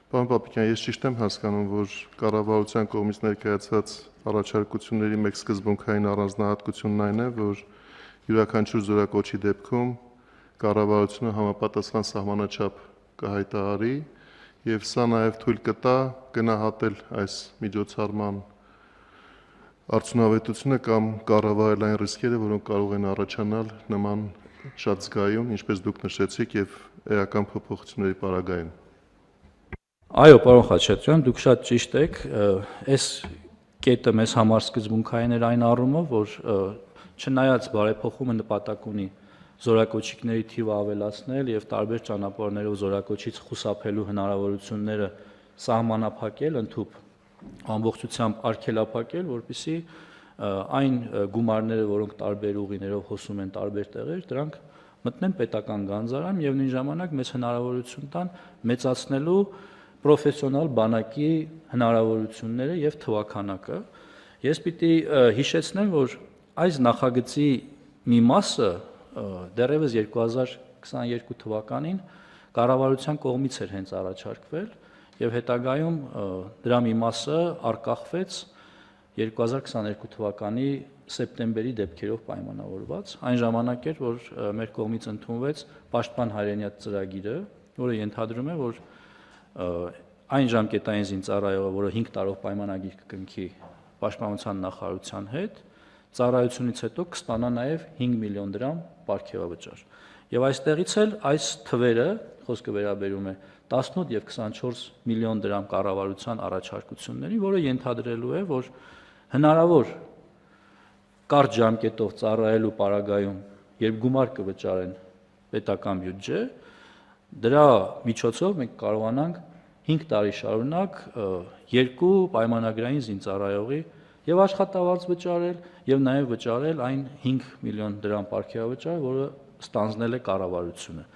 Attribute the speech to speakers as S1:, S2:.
S1: Պարոն Պապիկյան, ես ճիշտ եմ հասկանում, որ կառավարության կողմից ներկայացված առաջարկությունների մեկ սկզբունքային առանձնահատկությունն այն է, որ յուրաքանչյուր զորակոչի դեպքում կառավարությունը համապատասխան սահմանաչափ կհայտարարի եւ սա նաեւ թույլ կտա գնահատել այս միջոցառման արդյունավետությունը կամ կառավարել այն ռիսկերը, որոնք կարող են առաջանալ նման շատ զգայուն, ինչպես դուք նշեցիք, եւ էական փոփոխությունների պարագայում։
S2: Այո, պարոն Խաչատրյան, դուք շատ ճիշտ եք, այս կետը մեզ համար սկզբունքային էր այն առումով, որ չնայած բարեփոխումը նպատակ ունի զորակոչիկների թիվը ավելացնել եւ տարբեր ճանապարհներով զորակոչից խուսափելու հնարավորությունները սահմանափակել, ընդհանուր ամբողջությամբ արգելափակել, որպեսզի այն գումարները, որոնք տարբեր ուղիներով հոսում են տարբեր տեղեր, դրանք մտնեն պետական գանձարան եւ նույն ժամանակ մեծ հնարավորություն տան մեծացնելու պրոֆեսիոնալ բանակի հնարավորությունները եւ թվաքանակը։ Ես պիտի հիշեցնեմ, որ այս նախագծի մի մասը դեռևս 2022 թվականին կառավարության կողմից էր հենց առաջարկվել եւ հետագայում դրա մի մասը արկախվեց 2022 թվականի սեպտեմբերի դեպքերով պայմանավորված։ Այն ժամանակ էր, որ մեր կողմից ընդունվեց Պաշտպան հայրենիաց ծրագիրը, որը ենթադրում է, որ այն ժամկետային զինծառայողը, որը 5 տարով պայմանագիր կկնքի Պաշտպանության նախարարության հետ, ծառայությունից հետո կստանա նաև 5 միլիոն դրամ պարգևավճար։ Եվ այստեղից էլ այս թվերը, խոսքը վերաբերում է 18 եւ 24 միլիոն դրամ կառավարության առաջարկությունների, որը ենթադրելու է, որ հնարավոր կարճ ժամկետով ծառայելու պարագայում, երբ գումար կվճարեն պետական բյուջե, դրա միջոցով մենք կարողանանք 5 տարի շարունակ 2 պայմանագրային զինծառայողի եւ աշխատավարձ վճարել եւ նաեւ վճարել այն 5 միլիոն դրամ պարգևավճար, որը ստանձնել է կառավարությունը։